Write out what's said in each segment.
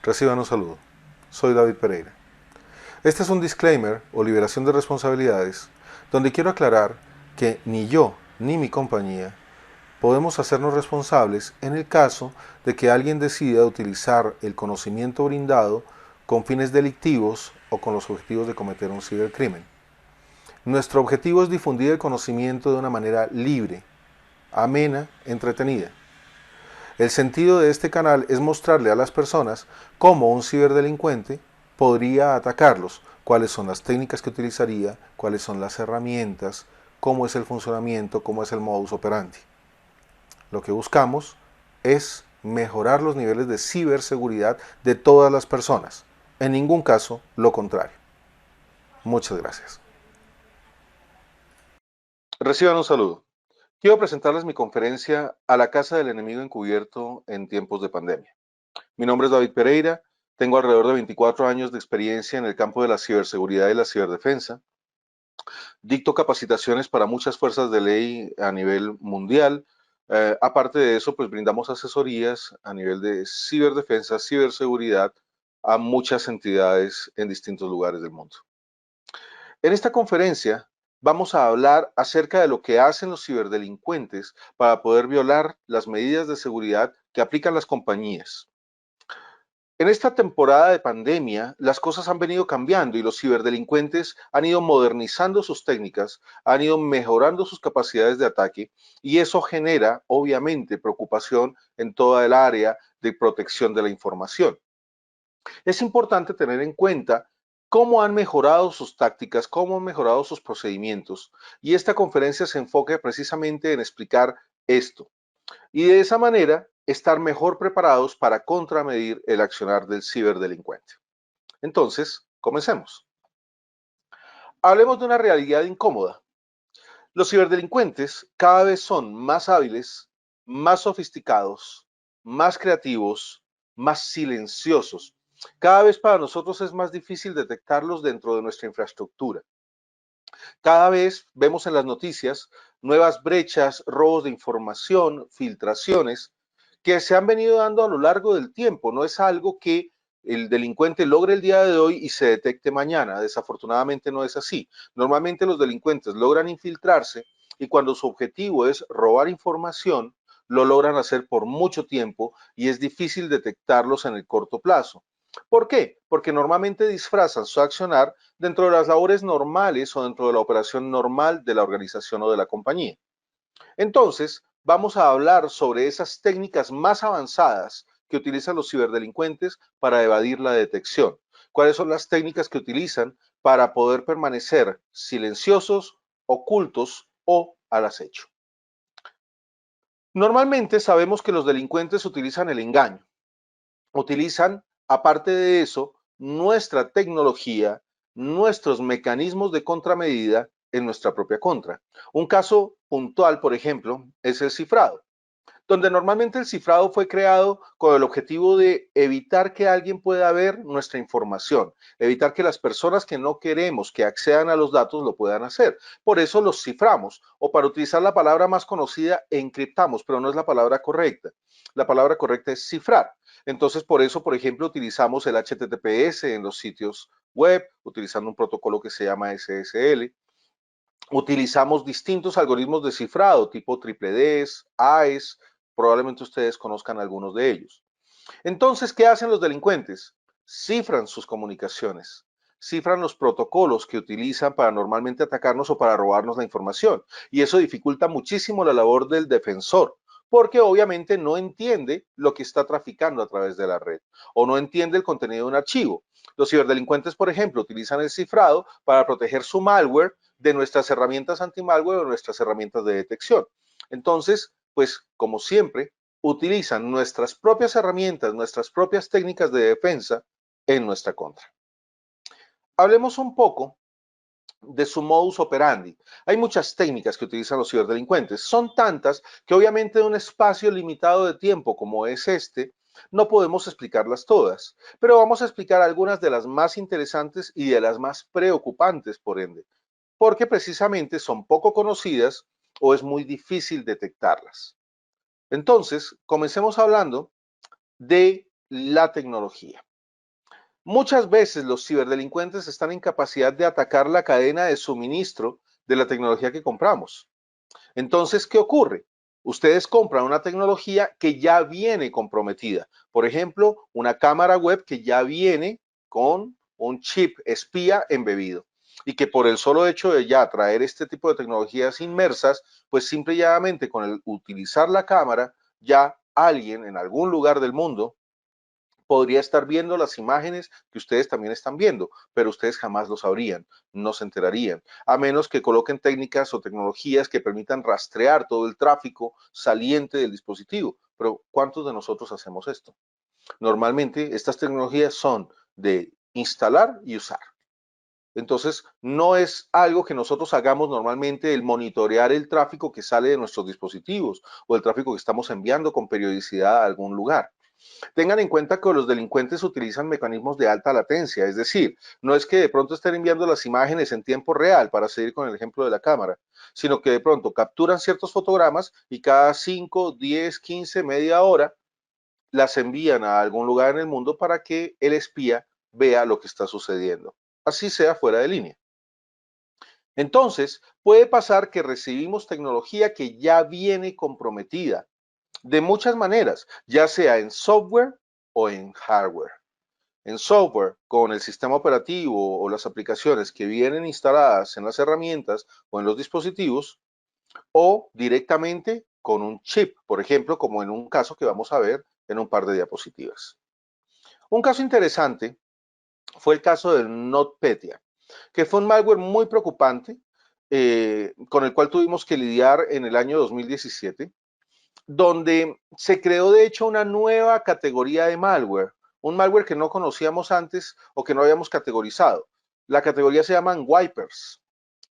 Reciban un saludo. Soy David Pereira. Este es un disclaimer o liberación de responsabilidades donde quiero aclarar que ni yo ni mi compañía podemos hacernos responsables en el caso de que alguien decida utilizar el conocimiento brindado con fines delictivos o con los objetivos de cometer un cibercrimen. Nuestro objetivo es difundir el conocimiento de una manera libre, amena, entretenida. El sentido de este canal es mostrarle a las personas cómo un ciberdelincuente podría atacarlos, cuáles son las técnicas que utilizaría, cuáles son las herramientas, cómo es el funcionamiento, cómo es el modus operandi. Lo que buscamos es mejorar los niveles de ciberseguridad de todas las personas, en ningún caso lo contrario. Muchas gracias. Reciban un saludo. Quiero presentarles mi conferencia A la casa del enemigo encubierto en tiempos de pandemia. Mi nombre es David Pereira, tengo alrededor de 24 años de experiencia en el campo de la ciberseguridad y la ciberdefensa. Dicto capacitaciones para muchas fuerzas de ley a nivel mundial. Aparte de eso, pues brindamos asesorías a nivel de ciberdefensa, ciberseguridad a muchas entidades en distintos lugares del mundo. En esta conferencia vamos a hablar acerca de lo que hacen los ciberdelincuentes para poder violar las medidas de seguridad que aplican las compañías. En esta temporada de pandemia, las cosas han venido cambiando y los ciberdelincuentes han ido modernizando sus técnicas, han ido mejorando sus capacidades de ataque y eso genera, obviamente, preocupación en toda el área de protección de la información. Es importante tener en cuenta cómo han mejorado sus tácticas, cómo han mejorado sus procedimientos y esta conferencia se enfoca precisamente en explicar esto y de esa manera estar mejor preparados para contramedir el accionar del ciberdelincuente. Entonces, comencemos. Hablemos de una realidad incómoda. Los ciberdelincuentes cada vez son más hábiles, más sofisticados, más creativos, más silenciosos. Cada vez para nosotros es más difícil detectarlos dentro de nuestra infraestructura. Cada vez vemos en las noticias nuevas brechas, robos de información, filtraciones que se han venido dando a lo largo del tiempo. No es algo que el delincuente logre el día de hoy y se detecte mañana. Desafortunadamente no es así. Normalmente los delincuentes logran infiltrarse y cuando su objetivo es robar información, lo logran hacer por mucho tiempo y es difícil detectarlos en el corto plazo. ¿Por qué? Porque normalmente disfrazan su accionar dentro de las labores normales o dentro de la operación normal de la organización o de la compañía. Entonces, vamos a hablar sobre esas técnicas más avanzadas que utilizan los ciberdelincuentes para evadir la detección. ¿Cuáles son las técnicas que utilizan para poder permanecer silenciosos, ocultos o al acecho? Normalmente sabemos que los delincuentes utilizan el engaño, utilizan, aparte de eso, nuestra tecnología, nuestros mecanismos de contramedida en nuestra propia contra. Un caso puntual, por ejemplo, es el cifrado, donde normalmente el cifrado fue creado con el objetivo de evitar que alguien pueda ver nuestra información, evitar que las personas que no queremos que accedan a los datos lo puedan hacer. Por eso los ciframos, o para utilizar la palabra más conocida, encriptamos, pero no es la palabra correcta. La palabra correcta es cifrar. Entonces, por eso, por ejemplo, utilizamos el HTTPS en los sitios web, utilizando un protocolo que se llama SSL. Utilizamos distintos algoritmos de cifrado, tipo triple Ds, AES, probablemente ustedes conozcan algunos de ellos. Entonces, ¿qué hacen los delincuentes? Cifran sus comunicaciones, cifran los protocolos que utilizan para normalmente atacarnos o para robarnos la información. Y eso dificulta muchísimo la labor del defensor, porque obviamente no entiende lo que está traficando a través de la red o no entiende el contenido de un archivo. Los ciberdelincuentes, por ejemplo, utilizan el cifrado para proteger su malware de nuestras herramientas anti-malware o nuestras herramientas de detección. Entonces, pues como siempre, utilizan nuestras propias herramientas, nuestras propias técnicas de defensa en nuestra contra. Hablemos un poco de su modus operandi. Hay muchas técnicas que utilizan los ciberdelincuentes. Son tantas que obviamente en un espacio limitado de tiempo como es este, no podemos explicarlas todas, pero vamos a explicar algunas de las más interesantes y de las más preocupantes, por ende, porque precisamente son poco conocidas o es muy difícil detectarlas. Entonces, comencemos hablando de la tecnología. Muchas veces los ciberdelincuentes están en capacidad de atacar la cadena de suministro de la tecnología que compramos. Entonces, ¿qué ocurre? Ustedes compran una tecnología que ya viene comprometida. Por ejemplo, una cámara web que ya viene con un chip espía embebido y que por el solo hecho de ya traer este tipo de tecnologías inmersas, pues simple y llanamente con el utilizar la cámara, ya alguien en algún lugar del mundo podría estar viendo las imágenes que ustedes también están viendo, pero ustedes jamás lo sabrían, no se enterarían, a menos que coloquen técnicas o tecnologías que permitan rastrear todo el tráfico saliente del dispositivo. Pero ¿cuántos de nosotros hacemos esto? Normalmente estas tecnologías son de instalar y usar. Entonces, no es algo que nosotros hagamos normalmente el monitorear el tráfico que sale de nuestros dispositivos o el tráfico que estamos enviando con periodicidad a algún lugar. Tengan en cuenta que los delincuentes utilizan mecanismos de alta latencia, es decir, no es que de pronto estén enviando las imágenes en tiempo real, para seguir con el ejemplo de la cámara, sino que de pronto capturan ciertos fotogramas y cada 5, 10, 15, media hora las envían a algún lugar en el mundo para que el espía vea lo que está sucediendo, así sea fuera de línea. Entonces, puede pasar que recibimos tecnología que ya viene comprometida de muchas maneras, ya sea en software o en hardware. En software, con el sistema operativo o las aplicaciones que vienen instaladas en las herramientas o en los dispositivos, o directamente con un chip, por ejemplo, como en un caso que vamos a ver en un par de diapositivas. Un caso interesante fue el caso del NotPetya, que fue un malware muy preocupante con el cual tuvimos que lidiar en el año 2017, donde se creó de hecho una nueva categoría de malware, un malware que no conocíamos antes o que no habíamos categorizado. La categoría se llaman wipers,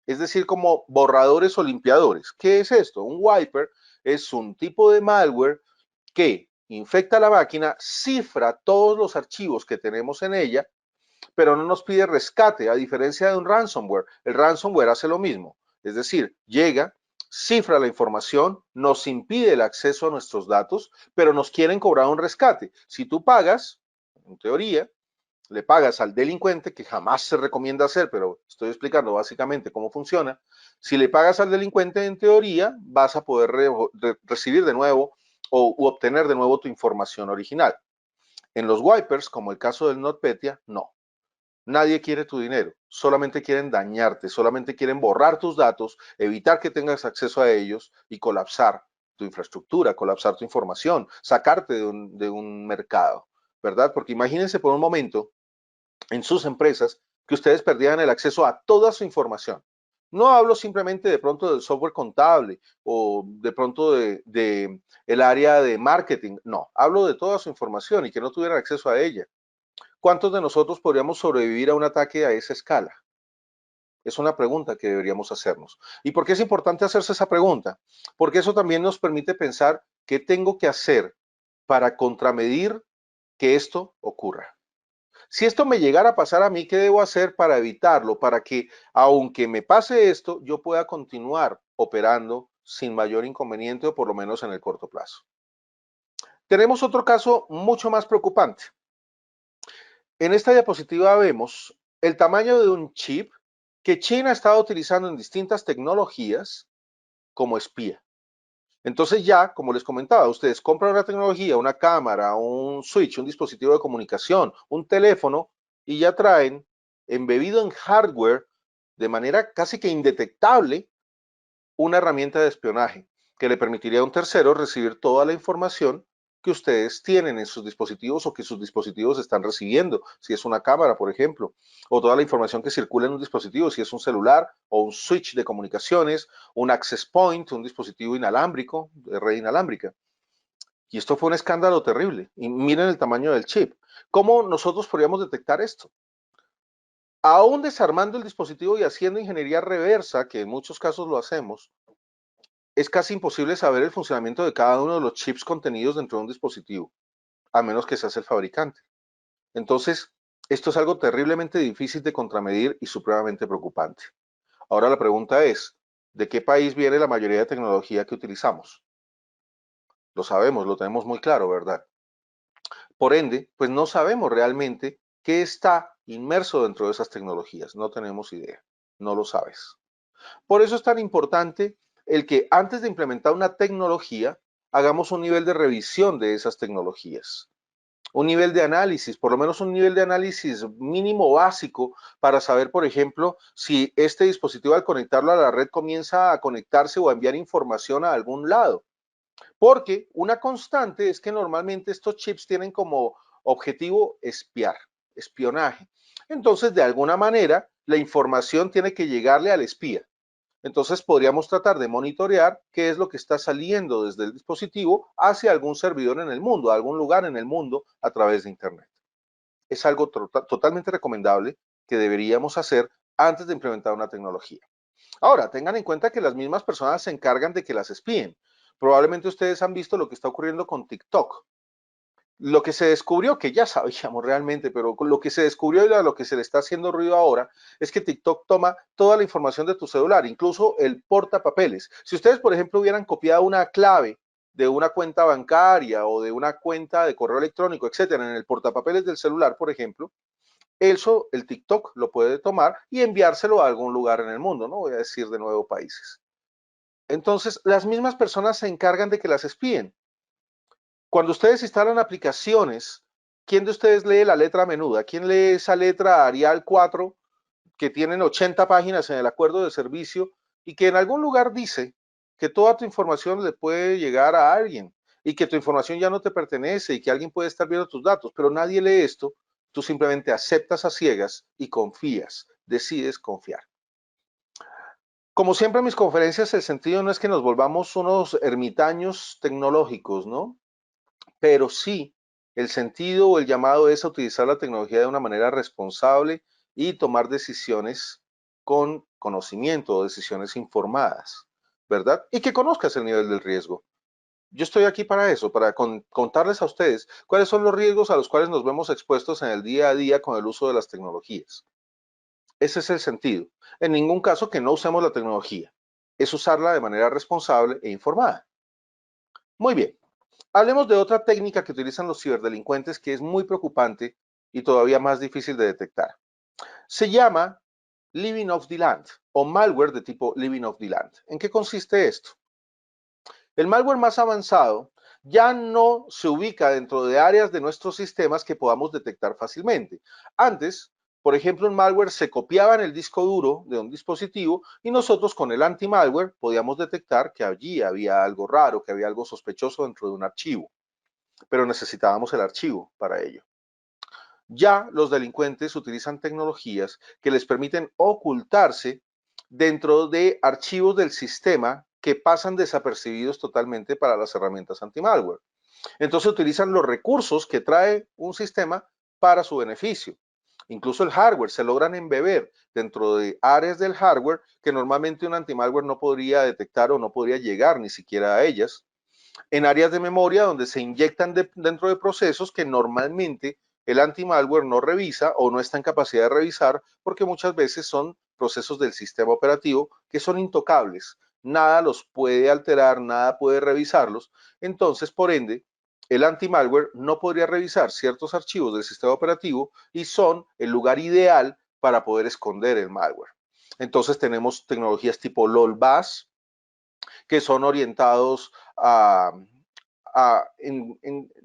es decir, como borradores o limpiadores. ¿Qué es esto? Un wiper es un tipo de malware que infecta la máquina, cifra todos los archivos que tenemos en ella, pero no nos pide rescate, a diferencia de un ransomware. El ransomware hace lo mismo, es decir, llega, cifra la información, nos impide el acceso a nuestros datos, pero nos quieren cobrar un rescate. Si tú pagas, en teoría, le pagas al delincuente, que jamás se recomienda hacer, pero estoy explicando básicamente cómo funciona. Si le pagas al delincuente, en teoría, vas a poder recibir de nuevo o obtener de nuevo tu información original. En los wipers, como el caso del NotPetya, no. Nadie quiere tu dinero, solamente quieren dañarte, solamente quieren borrar tus datos, evitar que tengas acceso a ellos y colapsar tu infraestructura, colapsar tu información, sacarte de un mercado, ¿verdad? Porque imagínense por un momento en sus empresas que ustedes perdieran el acceso a toda su información. No hablo simplemente de pronto del software contable o de pronto de el área de marketing, no, hablo de toda su información y que no tuvieran acceso a ella. ¿Cuántos de nosotros podríamos sobrevivir a un ataque a esa escala? Es una pregunta que deberíamos hacernos. ¿Y por qué es importante hacerse esa pregunta? Porque eso también nos permite pensar qué tengo que hacer para contramedir que esto ocurra. Si esto me llegara a pasar a mí, ¿qué debo hacer para evitarlo? Para que, aunque me pase esto, yo pueda continuar operando sin mayor inconveniente o por lo menos en el corto plazo. Tenemos otro caso mucho más preocupante. En esta diapositiva vemos el tamaño de un chip que China ha estado utilizando en distintas tecnologías como espía. Entonces ya, como les comentaba, ustedes compran una tecnología, una cámara, un switch, un dispositivo de comunicación, un teléfono y ya traen embebido en hardware de manera casi que indetectable una herramienta de espionaje que le permitiría a un tercero recibir toda la información que ustedes tienen en sus dispositivos o que sus dispositivos están recibiendo, si es una cámara, por ejemplo, o toda la información que circula en un dispositivo, si es un celular o un switch de comunicaciones, un access point, un dispositivo inalámbrico, de red inalámbrica. Y esto fue un escándalo terrible. Y miren el tamaño del chip. ¿Cómo nosotros podríamos detectar esto? Aún desarmando el dispositivo y haciendo ingeniería reversa, que en muchos casos lo hacemos, es casi imposible saber el funcionamiento de cada uno de los chips contenidos dentro de un dispositivo, a menos que seas el fabricante. Entonces, esto es algo terriblemente difícil de contramedir y supremamente preocupante. Ahora la pregunta es, ¿de qué país viene la mayoría de tecnología que utilizamos? Lo sabemos, lo tenemos muy claro, ¿verdad? Por ende, pues no sabemos realmente ¿Qué está inmerso dentro de esas tecnologías? No tenemos idea, no lo sabes. Por eso es tan importante el que antes de implementar una tecnología, hagamos un nivel de revisión de esas tecnologías, un nivel de análisis, por lo menos un nivel de análisis mínimo básico para saber, por ejemplo, si este dispositivo al conectarlo a la red comienza a conectarse o a enviar información a algún lado. Porque una constante es que normalmente estos chips tienen como objetivo espiar, espionaje. Entonces, de alguna manera, la información tiene que llegarle al espía. Entonces podríamos tratar de monitorear qué es lo que está saliendo desde el dispositivo hacia algún servidor en el mundo, a algún lugar en el mundo a través de Internet. Es algo totalmente recomendable que deberíamos hacer antes de implementar una tecnología. Ahora, tengan en cuenta que las mismas personas se encargan de que las espíen. Probablemente ustedes han visto lo que está ocurriendo con TikTok. Lo que se descubrió, que ya sabíamos realmente, pero lo que se descubrió y a lo que se le está haciendo ruido ahora, es que TikTok toma toda la información de tu celular, incluso el portapapeles. Si ustedes, por ejemplo, hubieran copiado una clave de una cuenta bancaria o de una cuenta de correo electrónico, etcétera, en el portapapeles del celular, por ejemplo, eso el TikTok lo puede tomar y enviárselo a algún lugar en el mundo, no voy a decir de nuevo países. Entonces, las mismas personas se encargan de que las espíen. Cuando ustedes instalan aplicaciones, ¿quién de ustedes lee la letra menuda? ¿Quién lee esa letra Arial 4 que tienen 80 páginas en el acuerdo de servicio y que en algún lugar dice que toda tu información le puede llegar a alguien y que tu información ya no te pertenece y que alguien puede estar viendo tus datos, pero nadie lee esto, tú simplemente aceptas a ciegas y confías, decides confiar. Como siempre en mis conferencias, el sentido no es que nos volvamos unos ermitaños tecnológicos, ¿no? Pero sí, el sentido o el llamado es a utilizar la tecnología de una manera responsable y tomar decisiones con conocimiento o decisiones informadas, ¿verdad? Y que conozcas el nivel del riesgo. Yo estoy aquí para eso, para contarles a ustedes cuáles son los riesgos a los cuales nos vemos expuestos en el día a día con el uso de las tecnologías. Ese es el sentido. En ningún caso que no usemos la tecnología. Es usarla de manera responsable e informada. Muy bien. Hablemos de otra técnica que utilizan los ciberdelincuentes que es muy preocupante y todavía más difícil de detectar. Se llama Living off the Land o malware de tipo Living off the Land. ¿En qué consiste esto? El malware más avanzado ya no se ubica dentro de áreas de nuestros sistemas que podamos detectar fácilmente. Antes, por ejemplo, un malware se copiaba en el disco duro de un dispositivo y nosotros con el anti-malware podíamos detectar que allí había algo raro, que había algo sospechoso dentro de un archivo, pero necesitábamos el archivo para ello. Ya los delincuentes utilizan tecnologías que les permiten ocultarse dentro de archivos del sistema que pasan desapercibidos totalmente para las herramientas anti-malware. Entonces utilizan los recursos que trae un sistema para su beneficio. Incluso el hardware se logran embeber dentro de áreas del hardware que normalmente un anti-malware no podría detectar o no podría llegar ni siquiera a ellas, en áreas de memoria donde se inyectan dentro de procesos que normalmente el anti-malware no revisa o no está en capacidad de revisar porque muchas veces son procesos del sistema operativo que son intocables. Nada los puede alterar, nada puede revisarlos. Entonces, por ende, el anti-malware no podría revisar ciertos archivos del sistema operativo y son el lugar ideal para poder esconder el malware. Entonces tenemos tecnologías tipo LOLBAS, que son orientados a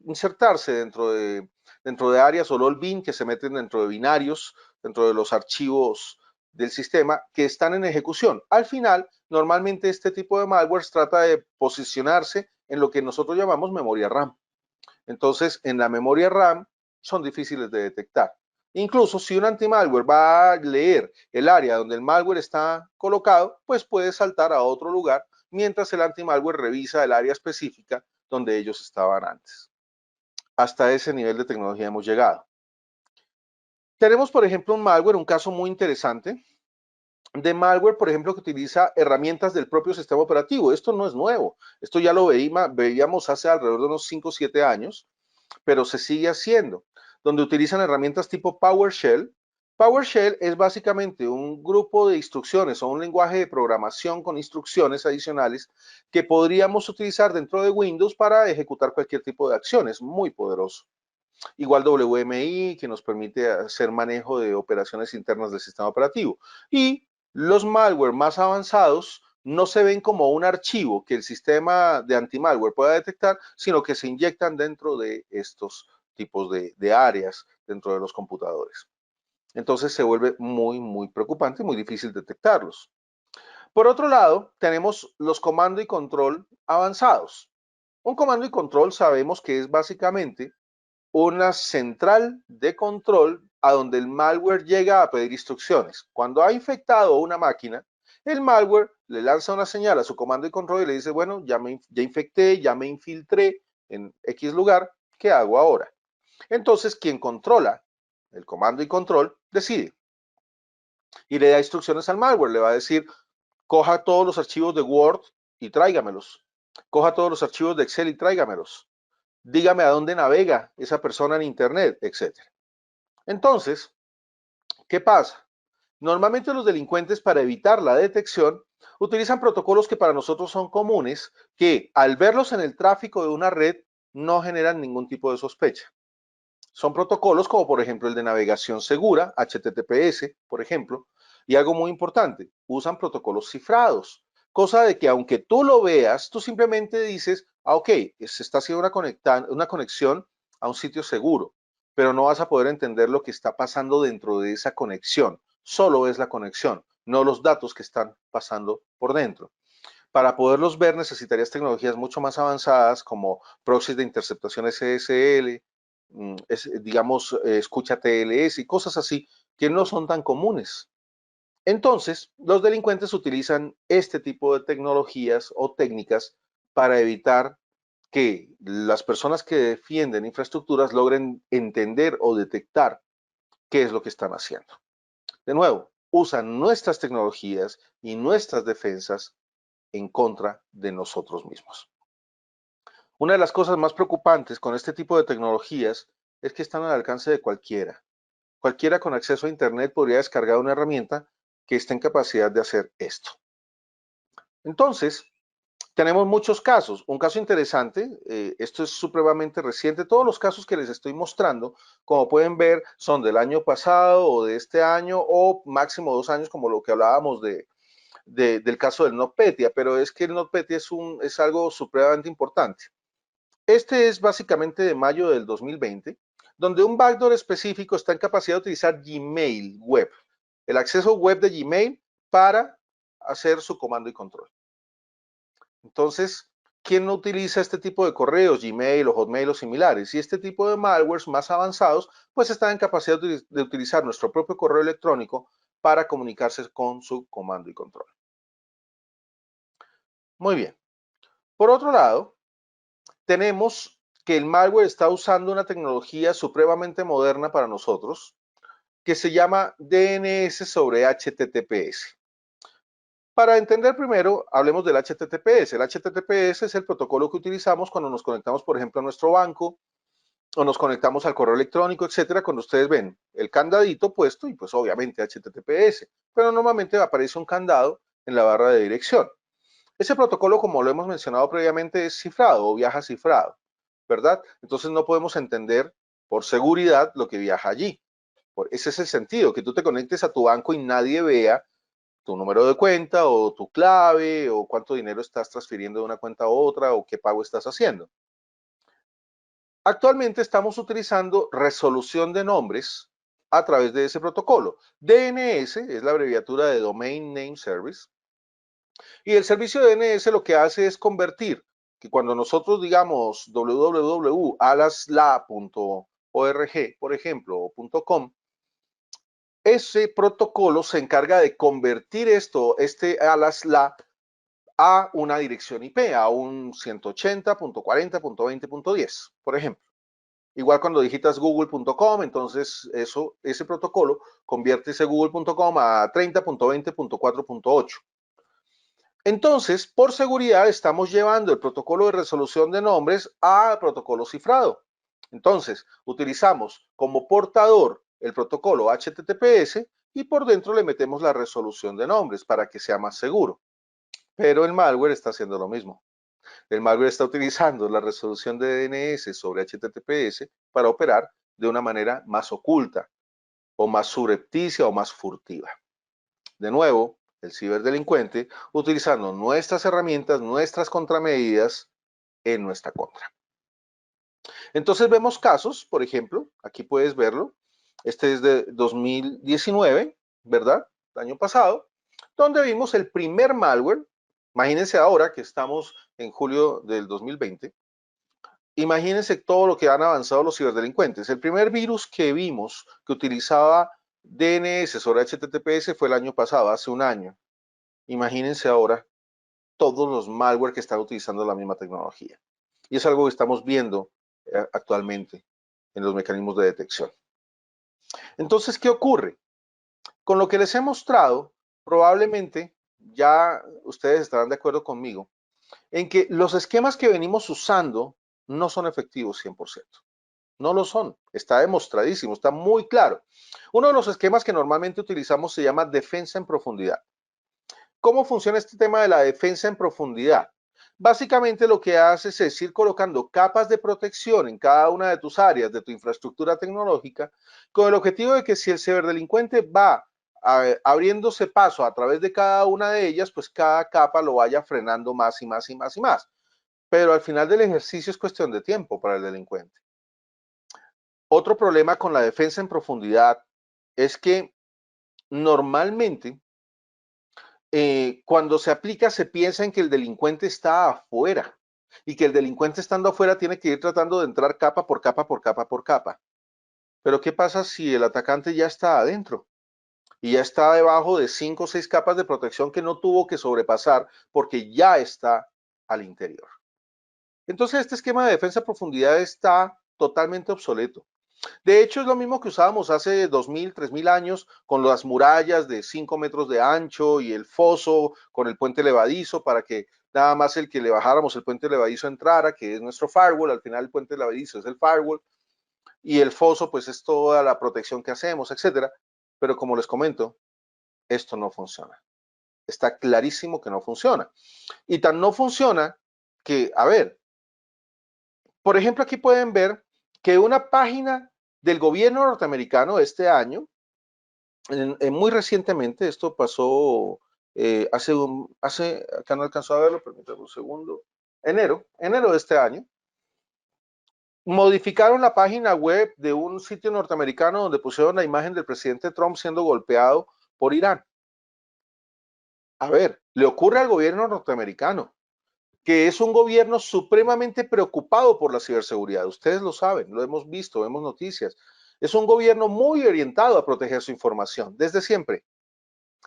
insertarse dentro de áreas o LOL-bin que se meten dentro de binarios, dentro de los archivos del sistema que están en ejecución. Al final, normalmente este tipo de malwares trata de posicionarse en lo que nosotros llamamos memoria RAM. Entonces, en la memoria RAM son difíciles de detectar. Incluso si un anti-malware va a leer el área donde el malware está colocado, pues puede saltar a otro lugar mientras el anti-malware revisa el área específica donde ellos estaban antes. Hasta ese nivel de tecnología hemos llegado. Tenemos, por ejemplo, un malware, un caso muy interesante de malware, por ejemplo, que utiliza herramientas del propio sistema operativo. Esto no es nuevo. Esto ya lo veíamos hace alrededor de unos 5 o 7 años, pero se sigue haciendo, donde utilizan herramientas tipo PowerShell. PowerShell es básicamente un grupo de instrucciones o un lenguaje de programación con instrucciones adicionales que podríamos utilizar dentro de Windows para ejecutar cualquier tipo de acción. Es muy poderoso. Igual WMI, que nos permite hacer manejo de operaciones internas del sistema operativo. Y los malware más avanzados no se ven como un archivo que el sistema de anti-malware pueda detectar, sino que se inyectan dentro de estos tipos de áreas dentro de los computadores. Entonces se vuelve muy preocupante y muy difícil detectarlos. Por otro lado, tenemos los comando y control avanzados. Un comando y control sabemos que es básicamente una central de control a donde el malware llega a pedir instrucciones. Cuando ha infectado una máquina, el malware le lanza una señal a su comando y control y le dice, bueno, ya infecté, ya me infiltré en X lugar, ¿qué hago ahora? Entonces, quien controla el comando y control decide y le da instrucciones al malware. Le va a decir, coja todos los archivos de Word y tráigamelos. Coja todos los archivos de Excel y tráigamelos. Dígame a dónde navega esa persona en Internet, etc. Entonces, ¿qué pasa? Normalmente los delincuentes, para evitar la detección, utilizan protocolos que para nosotros son comunes, que al verlos en el tráfico de una red no generan ningún tipo de sospecha. Son protocolos como por ejemplo el de navegación segura, HTTPS, por ejemplo, y algo muy importante, usan protocolos cifrados, cosa de que aunque tú lo veas, tú simplemente dices, ok, se está haciendo una conexión a un sitio seguro, pero no vas a poder entender lo que está pasando dentro de esa conexión, solo es la conexión, no los datos que están pasando por dentro. Para poderlos ver necesitarías tecnologías mucho más avanzadas como proxies de interceptación SSL, digamos, escucha TLS y cosas así que no son tan comunes. Entonces, los delincuentes utilizan este tipo de tecnologías o técnicas para evitar que las personas que defienden infraestructuras logren entender o detectar qué es lo que están haciendo. De nuevo, usan nuestras tecnologías y nuestras defensas en contra de nosotros mismos. Una de las cosas más preocupantes con este tipo de tecnologías es que están al alcance de cualquiera. Cualquiera con acceso a Internet podría descargar una herramienta que esté en capacidad de hacer esto. Entonces, tenemos muchos casos. Un caso interesante, esto es supremamente reciente, todos los casos que les estoy mostrando, como pueden ver, son del año pasado o de este año o máximo 2 años, como lo que hablábamos del caso del NotPetya, pero es que el NotPetya es algo supremamente importante. Este es básicamente de mayo del 2020, donde un backdoor específico está en capacidad de utilizar Gmail web, el acceso web de Gmail para hacer su comando y control. Entonces, ¿quién no utiliza este tipo de correos, Gmail o Hotmail o similares? Y este tipo de malwares más avanzados, pues están en capacidad de utilizar nuestro propio correo electrónico para comunicarse con su comando y control. Muy bien. Por otro lado, tenemos que el malware está usando una tecnología supremamente moderna para nosotros, que se llama DNS sobre HTTPS. Para entender primero, hablemos del HTTPS. El HTTPS es el protocolo que utilizamos cuando nos conectamos, por ejemplo, a nuestro banco o nos conectamos al correo electrónico, etcétera, cuando ustedes ven el candadito puesto y pues obviamente HTTPS, pero normalmente aparece un candado en la barra de dirección. Ese protocolo, como lo hemos mencionado previamente, es cifrado o viaja cifrado, ¿verdad? Entonces no podemos entender por seguridad lo que viaja allí. Ese es el sentido, que tú te conectes a tu banco y nadie vea tu número de cuenta o tu clave o cuánto dinero estás transfiriendo de una cuenta a otra o qué pago estás haciendo. Actualmente estamos utilizando resolución de nombres a través de ese protocolo. DNS es la abreviatura de Domain Name Service. Y el servicio de DNS lo que hace es convertir que cuando nosotros digamos www.alasla.org, por ejemplo, o .com, ese protocolo se encarga de convertir este alasla a una dirección IP, a un 180.40.20.10, por ejemplo. Igual cuando digitas google.com, entonces ese protocolo convierte ese google.com a 30.20.4.8. Entonces, por seguridad, estamos llevando el protocolo de resolución de nombres a protocolo cifrado. Entonces, utilizamos como portador el protocolo HTTPS y por dentro le metemos la resolución de nombres para que sea más seguro. Pero el malware está haciendo lo mismo. El malware está utilizando la resolución de DNS sobre HTTPS para operar de una manera más oculta o más subrepticia o más furtiva. De nuevo, el ciberdelincuente utilizando nuestras herramientas, nuestras contramedidas en nuestra contra. Entonces vemos casos, por ejemplo, aquí puedes verlo, este es de 2019, ¿verdad? El año pasado, donde vimos el primer malware. Imagínense ahora que estamos en julio del 2020. Imagínense todo lo que han avanzado los ciberdelincuentes. El primer virus que vimos que utilizaba DNS sobre HTTPS fue el año pasado, hace un año. Imagínense ahora todos los malware que están utilizando la misma tecnología. Y es algo que estamos viendo actualmente en los mecanismos de detección. Entonces, ¿qué ocurre? Con lo que les he mostrado, probablemente ya ustedes estarán de acuerdo conmigo en que los esquemas que venimos usando no son efectivos 100%. No lo son, está demostradísimo, está muy claro. Uno de los esquemas que normalmente utilizamos se llama defensa en profundidad. ¿Cómo funciona este tema de la defensa en profundidad? Básicamente lo que haces es ir colocando capas de protección en cada una de tus áreas de tu infraestructura tecnológica con el objetivo de que si el ciberdelincuente va abriéndose paso a través de cada una de ellas, pues cada capa lo vaya frenando más y más y más y más. Pero al final del ejercicio es cuestión de tiempo para el delincuente. Otro problema con la defensa en profundidad es que normalmente cuando se aplica se piensa en que el delincuente está afuera y que el delincuente estando afuera tiene que ir tratando de entrar capa por capa por capa por capa. Pero ¿qué pasa si el atacante ya está adentro y ya está debajo de 5 o 6 capas de protección que no tuvo que sobrepasar porque ya está al interior? Entonces este esquema de defensa a profundidad está totalmente obsoleto. De hecho, es lo mismo que usábamos hace 2000, 3000 años con las murallas de 5 metros de ancho y el foso con el puente levadizo para que nada más el que le bajáramos el puente levadizo entrara, que es nuestro firewall. Al final el puente levadizo es el firewall y el foso pues es toda la protección que hacemos, etcétera. Pero como les comento, esto no funciona. Está clarísimo que no funciona. Y tan no funciona que, a ver, por ejemplo, aquí pueden ver que una página del gobierno norteamericano este año, muy recientemente, esto pasó acá no alcanzó a verlo, permítanme un segundo, enero de este año, modificaron la página web de un sitio norteamericano donde pusieron la imagen del presidente Trump siendo golpeado por Irán. A ver, le ocurre al gobierno norteamericano, que es un gobierno supremamente preocupado por la ciberseguridad. Ustedes lo saben, lo hemos visto, vemos noticias. Es un gobierno muy orientado a proteger su información, desde siempre.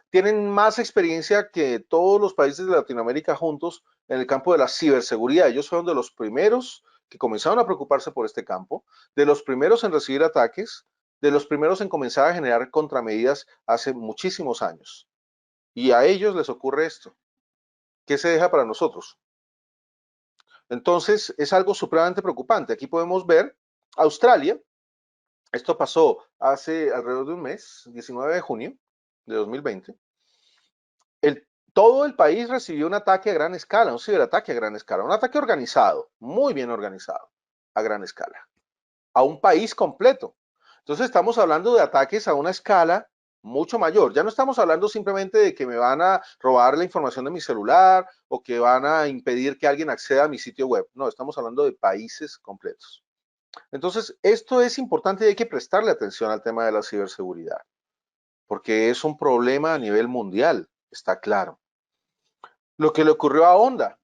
Tienen más experiencia que todos los países de Latinoamérica juntos en el campo de la ciberseguridad. Ellos fueron de los primeros que comenzaron a preocuparse por este campo, de los primeros en recibir ataques, de los primeros en comenzar a generar contramedidas hace muchísimos años. Y a ellos les ocurre esto. ¿Qué se deja para nosotros? Entonces, es algo supremamente preocupante. Aquí podemos ver Australia. Esto pasó hace alrededor de un mes, 19 de junio de 2020. Todo el país recibió un ataque a gran escala, un ciberataque a gran escala, un ataque organizado, muy bien organizado, a gran escala, a un país completo. Entonces estamos hablando de ataques a una escala mucho mayor. Ya no estamos hablando simplemente de que me van a robar la información de mi celular o que van a impedir que alguien acceda a mi sitio web. No, estamos hablando de países completos. Entonces, esto es importante y hay que prestarle atención al tema de la ciberseguridad, porque es un problema a nivel mundial, está claro. Lo que le ocurrió a Honda,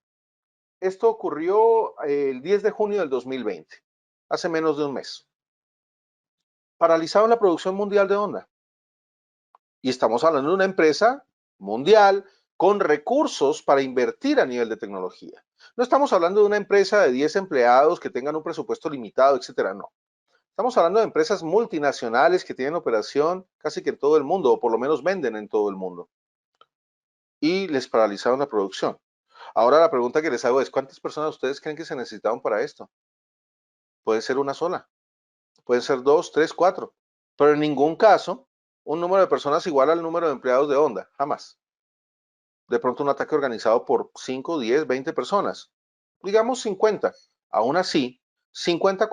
esto ocurrió el 10 de junio del 2020, hace menos de un mes. Paralizaron la producción mundial de Honda. Y estamos hablando de una empresa mundial con recursos para invertir a nivel de tecnología. No estamos hablando de una empresa de 10 empleados que tengan un presupuesto limitado, etcétera, no. Estamos hablando de empresas multinacionales que tienen operación casi que en todo el mundo, o por lo menos venden en todo el mundo. Y les paralizaron la producción. Ahora la pregunta que les hago es, ¿cuántas personas ustedes creen que se necesitaban para esto? Puede ser una sola, pueden ser dos, tres, cuatro, pero en ningún caso un número de personas igual al número de empleados de Honda, jamás. De pronto un ataque organizado por 5, 10, 20 personas. digamos 50. Aún así, 50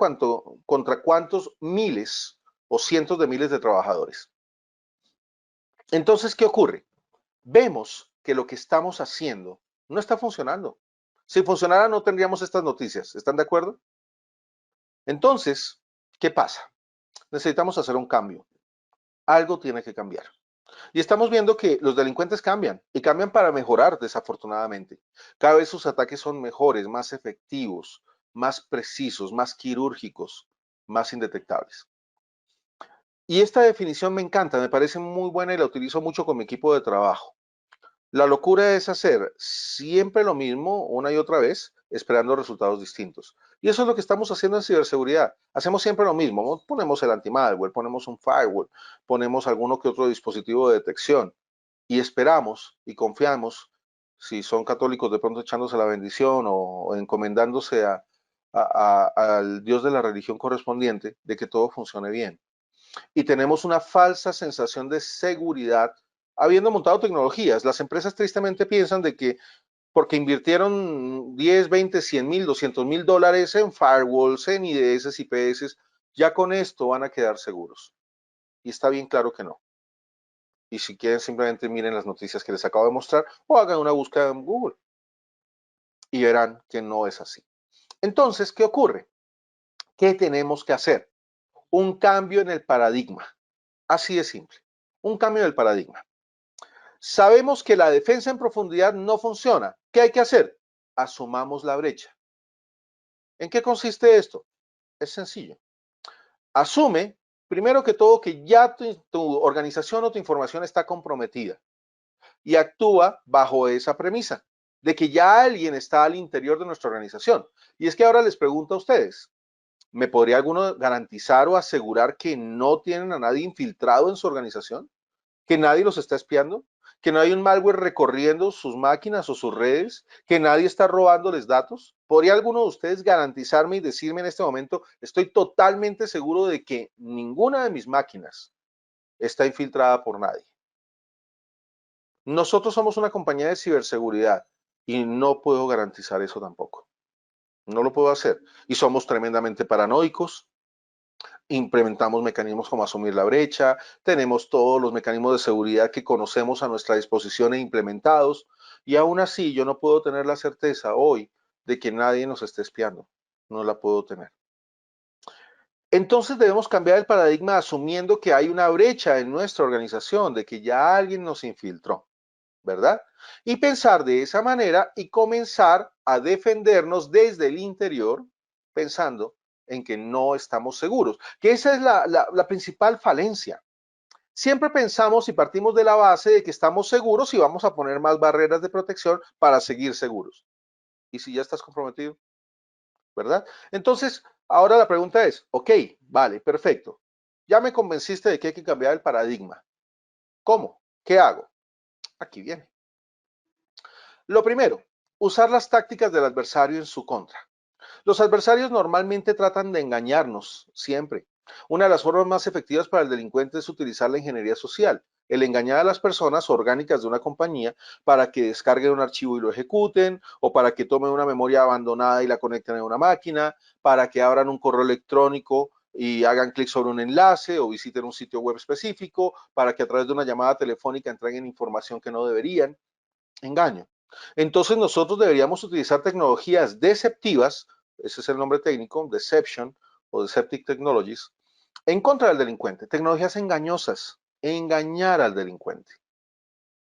contra cuántos miles o cientos de miles de trabajadores. Entonces, ¿qué ocurre? Vemos que lo que estamos haciendo no está funcionando. Si funcionara no tendríamos estas noticias. ¿Están de acuerdo? Entonces, ¿qué pasa? Necesitamos hacer un cambio. Algo tiene que cambiar. Y estamos viendo que los delincuentes cambian y cambian para mejorar, desafortunadamente. Cada vez sus ataques son mejores, más efectivos, más precisos, más quirúrgicos, más indetectables. Y esta definición me encanta, me parece muy buena y la utilizo mucho con mi equipo de trabajo. La locura es hacer siempre lo mismo una y otra vez, esperando resultados distintos. Y eso es lo que estamos haciendo en ciberseguridad. Hacemos siempre lo mismo. Ponemos el anti-malware, ponemos un firewall, ponemos alguno que otro dispositivo de detección y esperamos y confiamos, si son católicos de pronto echándose la bendición o encomendándose al Dios de la religión correspondiente, de que todo funcione bien. Y tenemos una falsa sensación de seguridad habiendo montado tecnologías. Las empresas tristemente piensan de que porque invirtieron 10, 20, 100 mil, 200 mil dólares en firewalls, en IDS, IPS, ya con esto van a quedar seguros. Y está bien claro que no. Y si quieren, simplemente miren las noticias que les acabo de mostrar o hagan una búsqueda en Google y verán que no es así. Entonces, ¿qué ocurre? ¿Qué tenemos que hacer? Un cambio en el paradigma. Así de simple. Un cambio en el paradigma. Sabemos que la defensa en profundidad no funciona. ¿Qué hay que hacer? Asumamos la brecha. ¿En qué consiste esto? Es sencillo. Asume, primero que todo, que ya tu organización o tu información está comprometida y actúa bajo esa premisa de que ya alguien está al interior de nuestra organización. Y es que ahora les pregunto a ustedes, ¿me podría alguno garantizar o asegurar que no tienen a nadie infiltrado en su organización? ¿Que nadie los está espiando? ¿Que no hay un malware recorriendo sus máquinas o sus redes? ¿Que nadie está robándoles datos? ¿Podría alguno de ustedes garantizarme y decirme en este momento, estoy totalmente seguro de que ninguna de mis máquinas está infiltrada por nadie? Nosotros somos una compañía de ciberseguridad y no puedo garantizar eso tampoco. No lo puedo hacer. Y somos tremendamente paranoicos. Implementamos mecanismos como asumir la brecha. Tenemos todos los mecanismos de seguridad que conocemos a nuestra disposición e implementados. Y aún así yo no puedo tener la certeza hoy de que nadie nos esté espiando. No la puedo tener. Entonces debemos cambiar el paradigma asumiendo que hay una brecha en nuestra organización, de que ya alguien nos infiltró. ¿Verdad? Y pensar de esa manera y comenzar a defendernos desde el interior, pensando en que no estamos seguros, que esa es la principal falencia. Siempre pensamos y partimos de la base de que estamos seguros y vamos a poner más barreras de protección para seguir seguros. ¿Y si ya estás comprometido? ¿Verdad? Entonces, ahora la pregunta es, ok, vale, perfecto. Ya me convenciste de que hay que cambiar el paradigma. ¿Cómo? ¿Qué hago? Aquí viene. Lo primero, usar las tácticas del adversario en su contra. Los adversarios normalmente tratan de engañarnos, siempre. Una de las formas más efectivas para el delincuente es utilizar la ingeniería social, el engañar a las personas orgánicas de una compañía para que descarguen un archivo y lo ejecuten, o para que tomen una memoria abandonada y la conecten a una máquina, para que abran un correo electrónico y hagan clic sobre un enlace o visiten un sitio web específico, para que a través de una llamada telefónica entreguen información que no deberían. Engaño. Entonces nosotros deberíamos utilizar tecnologías deceptivas, ese es el nombre técnico, deception o deceptive technologies, en contra del delincuente, tecnologías engañosas, engañar al delincuente.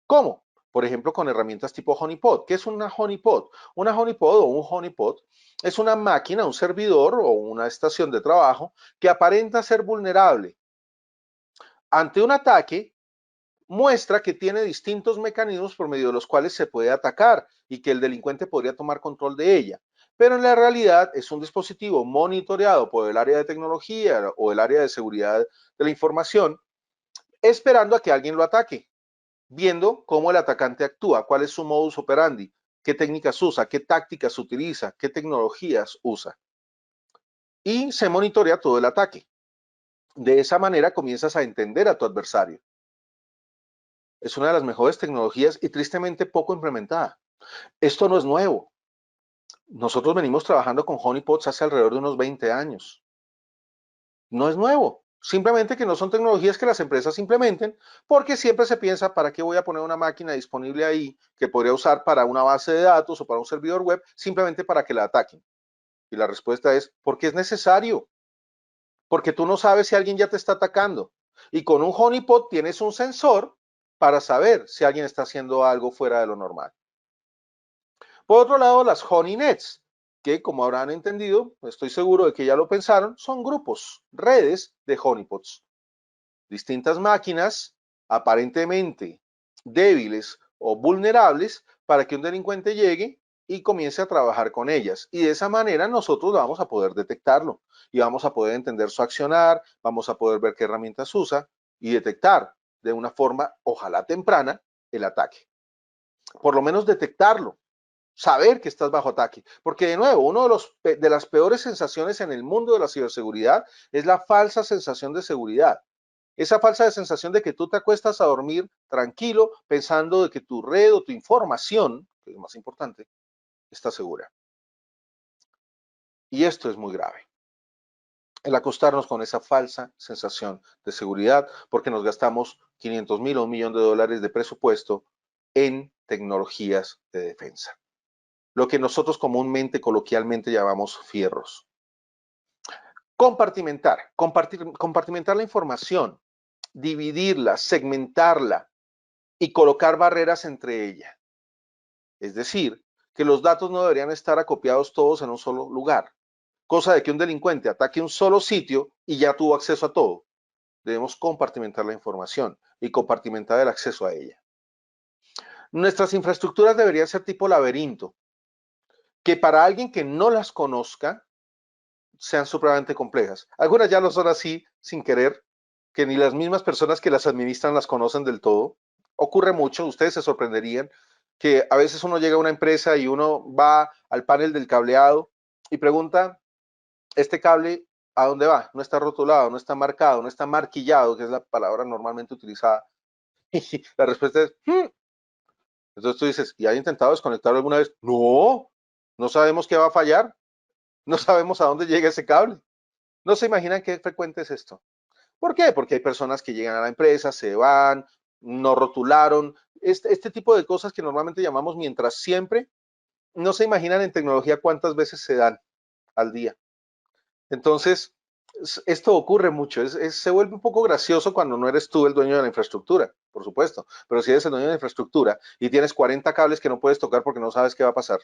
¿Cómo? Por ejemplo, con herramientas tipo honeypot. ¿Qué es una honeypot? Una honeypot o un honeypot es una máquina, un servidor o una estación de trabajo que aparenta ser vulnerable. Ante un ataque, muestra que tiene distintos mecanismos por medio de los cuales se puede atacar y que el delincuente podría tomar control de ella. Pero en la realidad es un dispositivo monitoreado por el área de tecnología o el área de seguridad de la información, esperando a que alguien lo ataque, viendo cómo el atacante actúa, cuál es su modus operandi, qué técnicas usa, qué tácticas utiliza, qué tecnologías usa. Y se monitorea todo el ataque. De esa manera comienzas a entender a tu adversario. Es una de las mejores tecnologías y tristemente poco implementada. Esto no es nuevo. Nosotros venimos trabajando con honeypots hace alrededor de unos 20 años. No es nuevo. Simplemente que no son tecnologías que las empresas implementen porque siempre se piensa, ¿para qué voy a poner una máquina disponible ahí que podría usar para una base de datos o para un servidor web simplemente para que la ataquen? Y la respuesta es, porque es necesario. Porque tú no sabes si alguien ya te está atacando. Y con un honeypot tienes un sensor para saber si alguien está haciendo algo fuera de lo normal. Por otro lado, las honeynets, que como habrán entendido, estoy seguro de que ya lo pensaron, son grupos, redes de honeypots. Distintas máquinas aparentemente débiles o vulnerables para que un delincuente llegue y comience a trabajar con ellas. Y de esa manera nosotros vamos a poder detectarlo y vamos a poder entender su accionar, vamos a poder ver qué herramientas usa y detectar de una forma, ojalá temprana, el ataque. Por lo menos detectarlo, saber que estás bajo ataque. Porque de nuevo, una de las peores sensaciones en el mundo de la ciberseguridad es la falsa sensación de seguridad. Esa falsa sensación de que tú te acuestas a dormir tranquilo pensando de que tu red o tu información, que es lo más importante, está segura. Y esto es muy grave. El acostarnos con esa falsa sensación de seguridad porque nos gastamos 500,000 o $1,000,000 de presupuesto en tecnologías de defensa. Lo que nosotros comúnmente, coloquialmente llamamos fierros. Compartimentar la información, dividirla, segmentarla y colocar barreras entre ella. Es decir, que los datos no deberían estar acopiados todos en un solo lugar, cosa de que un delincuente ataque un solo sitio y ya tuvo acceso a todo. Debemos compartimentar la información y compartimentar el acceso a ella. Nuestras infraestructuras deberían ser tipo laberinto, que para alguien que no las conozca sean supremamente complejas. Algunas ya lo son así, sin querer, que ni las mismas personas que las administran las conocen del todo. Ocurre mucho, ustedes se sorprenderían que a veces uno llega a una empresa y uno va al panel del cableado y pregunta, ¿este cable a dónde va? No está rotulado, no está marcado, no está marquillado, que es la palabra normalmente utilizada. Y la respuesta es, entonces tú dices, ¿y has intentado desconectarlo alguna vez? No, no sabemos qué va a fallar, no sabemos a dónde llega ese cable. No se imaginan qué frecuente es esto. ¿Por qué? Porque hay personas que llegan a la empresa, se van, no rotularon, este tipo de cosas que normalmente llamamos mientras siempre, no se imaginan en tecnología cuántas veces se dan al día. Entonces, esto ocurre mucho, se vuelve un poco gracioso cuando no eres tú el dueño de la infraestructura, por supuesto, pero si eres el dueño de la infraestructura y tienes 40 cables que no puedes tocar porque no sabes qué va a pasar,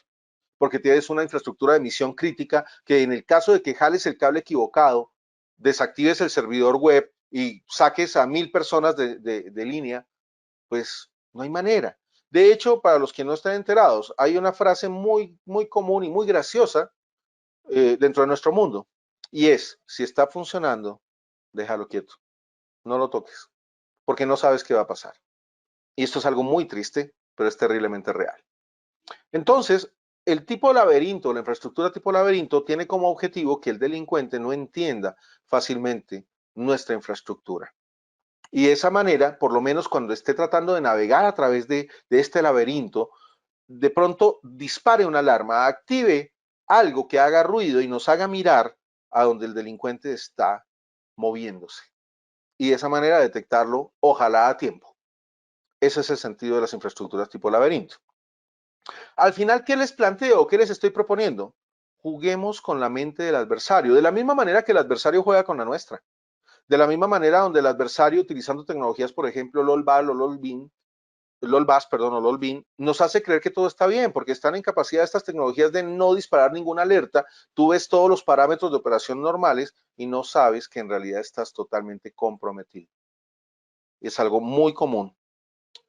porque tienes una infraestructura de misión crítica que en el caso de que jales el cable equivocado, desactives el servidor web y saques a 1,000 personas de línea, pues no hay manera. De hecho, para los que no están enterados, hay una frase muy común y muy graciosa dentro de nuestro mundo, y es, si está funcionando, déjalo quieto, no lo toques, porque no sabes qué va a pasar. Y esto es algo muy triste, pero es terriblemente real. Entonces, el tipo laberinto, la infraestructura tipo laberinto, tiene como objetivo que el delincuente no entienda fácilmente nuestra infraestructura. Y de esa manera, por lo menos cuando esté tratando de navegar a través de este laberinto, de pronto dispare una alarma, active algo que haga ruido y nos haga mirar a donde el delincuente está moviéndose. Y de esa manera detectarlo, ojalá a tiempo. Ese es el sentido de las infraestructuras tipo laberinto. Al final, ¿qué les planteo? ¿Qué les estoy proponiendo? Juguemos con la mente del adversario, de la misma manera que el adversario juega con la nuestra. De la misma manera donde el adversario, utilizando tecnologías, por ejemplo, LOLBAL o LOLBAS, perdón, o LOLBIN, nos hace creer que todo está bien, porque están en capacidad estas tecnologías de no disparar ninguna alerta. Tú ves todos los parámetros de operación normales y no sabes que en realidad estás totalmente comprometido. Es algo muy común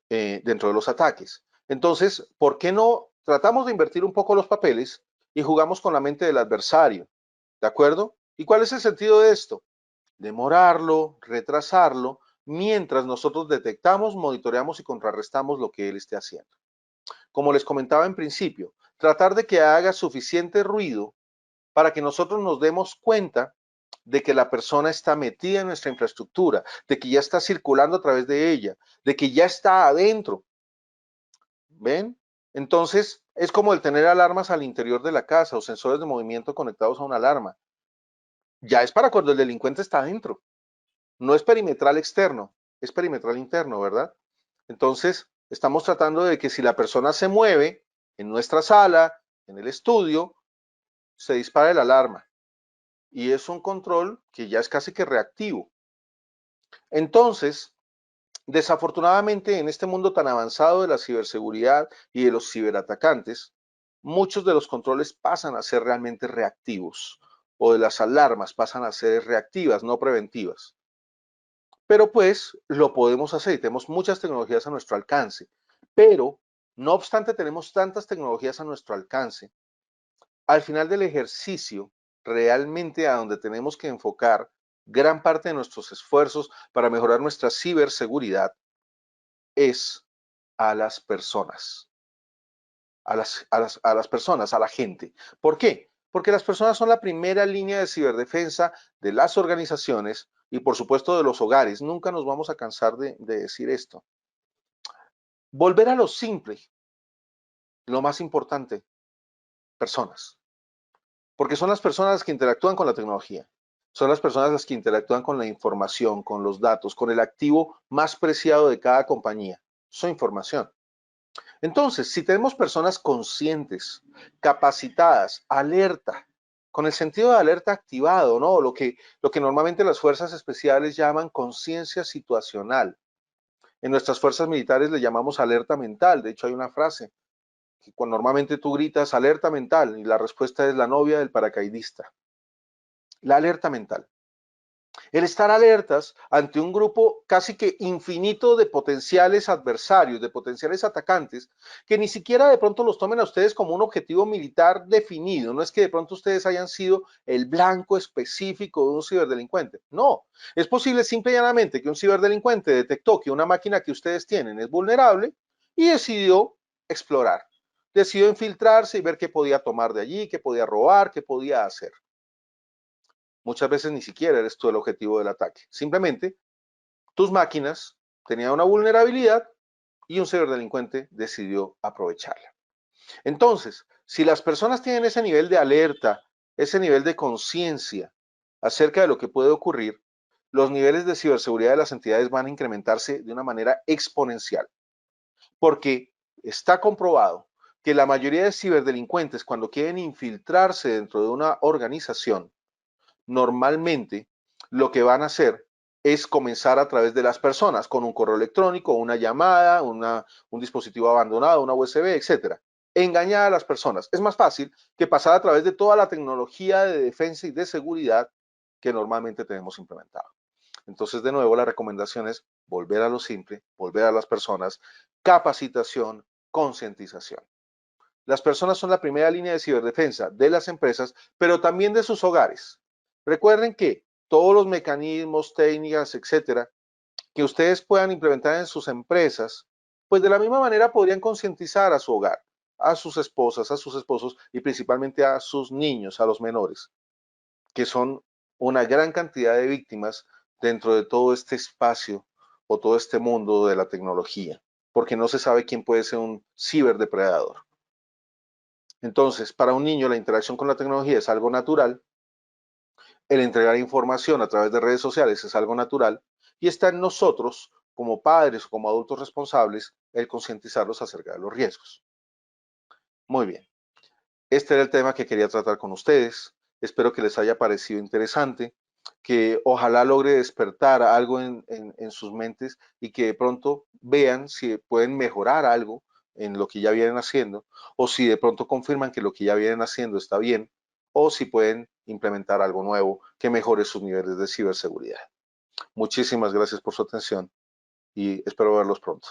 dentro de los ataques. Entonces, ¿por qué no tratamos de invertir un poco los papeles y jugamos con la mente del adversario? ¿De acuerdo? ¿Y cuál es el sentido de esto? Demorarlo, retrasarlo, mientras nosotros detectamos, monitoreamos y contrarrestamos lo que él esté haciendo. Como les comentaba en principio, tratar de que haga suficiente ruido para que nosotros nos demos cuenta de que la persona está metida en nuestra infraestructura, de que ya está circulando a través de ella, de que ya está adentro. ¿Ven? Entonces, Es como el tener alarmas al interior de la casa o sensores de movimiento conectados a una alarma. Ya es para cuando el delincuente está adentro. No es perimetral externo, es perimetral interno, ¿verdad? Entonces, estamos tratando de que si la persona se mueve en nuestra sala, en el estudio, se dispara la alarma. Y es un control que ya es casi que reactivo. Entonces, desafortunadamente, en este mundo tan avanzado de la ciberseguridad y de los ciberatacantes, muchos de los controles pasan a ser realmente reactivos o de las alarmas pasan a ser reactivas, no preventivas. Pero pues lo podemos hacer y tenemos muchas tecnologías a nuestro alcance. Pero, no obstante, tenemos tantas tecnologías a nuestro alcance. Al final del ejercicio, realmente a donde tenemos que enfocar gran parte de nuestros esfuerzos para mejorar nuestra ciberseguridad es a las personas, a las personas, a la gente. ¿Por qué? Porque las personas son la primera línea de ciberdefensa de las organizaciones y por supuesto de los hogares. Nunca nos vamos a cansar de decir esto. Volver a lo simple, lo más importante, personas. Porque son las personas las que interactúan con la tecnología. Son las personas las que interactúan con la información, con los datos, con el activo más preciado de cada compañía, su información. Entonces, si tenemos personas conscientes, capacitadas, alerta, con el sentido de alerta activado, ¿no? Lo que normalmente las fuerzas especiales llaman conciencia situacional. En nuestras fuerzas militares le llamamos alerta mental. De hecho, hay una frase que cuando normalmente tú gritas alerta mental y la respuesta es la novia del paracaidista. La alerta mental. El estar alertas ante un grupo casi que infinito de potenciales adversarios, de potenciales atacantes, que ni siquiera de pronto los tomen a ustedes como un objetivo militar definido. No es que de pronto ustedes hayan sido el blanco específico de un ciberdelincuente. No, es posible simple y llanamente que un ciberdelincuente detectó que una máquina que ustedes tienen es vulnerable y decidió explorar. Decidió infiltrarse y ver qué podía tomar de allí, qué podía robar, qué podía hacer. Muchas veces ni siquiera eres tú el objetivo del ataque. Simplemente tus máquinas tenían una vulnerabilidad y un ciberdelincuente decidió aprovecharla. Entonces, si las personas tienen ese nivel de alerta, ese nivel de conciencia acerca de lo que puede ocurrir, los niveles de ciberseguridad de las entidades van a incrementarse de una manera exponencial. Porque está comprobado que la mayoría de ciberdelincuentes, cuando quieren infiltrarse dentro de una organización, normalmente lo que van a hacer es comenzar a través de las personas, con un correo electrónico, una llamada, un dispositivo abandonado, una USB, etcétera. Engañar a las personas. Es más fácil que pasar a través de toda la tecnología de defensa y de seguridad que normalmente tenemos implementada. Entonces, de nuevo, la recomendación es volver a lo simple, volver a las personas, capacitación, concientización. Las personas son la primera línea de ciberdefensa de las empresas, pero también de sus hogares. Recuerden que todos los mecanismos, técnicas, etcétera, que ustedes puedan implementar en sus empresas, pues de la misma manera podrían concientizar a su hogar, a sus esposas, a sus esposos y principalmente a sus niños, a los menores, que son una gran cantidad de víctimas dentro de todo este espacio o todo este mundo de la tecnología, porque no se sabe quién puede ser un ciberdepredador. Entonces, para un niño la interacción con la tecnología es algo natural, el entregar información a través de redes sociales es algo natural y está en nosotros, como padres o como adultos responsables, el concientizarlos acerca de los riesgos. Muy bien, este era el tema que quería tratar con ustedes. Espero que les haya parecido interesante, que ojalá logre despertar algo en sus mentes y que de pronto vean si pueden mejorar algo en lo que ya vienen haciendo o si de pronto confirman que lo que ya vienen haciendo está bien o si pueden implementar algo nuevo que mejore sus niveles de ciberseguridad. Muchísimas gracias por su atención y espero verlos pronto.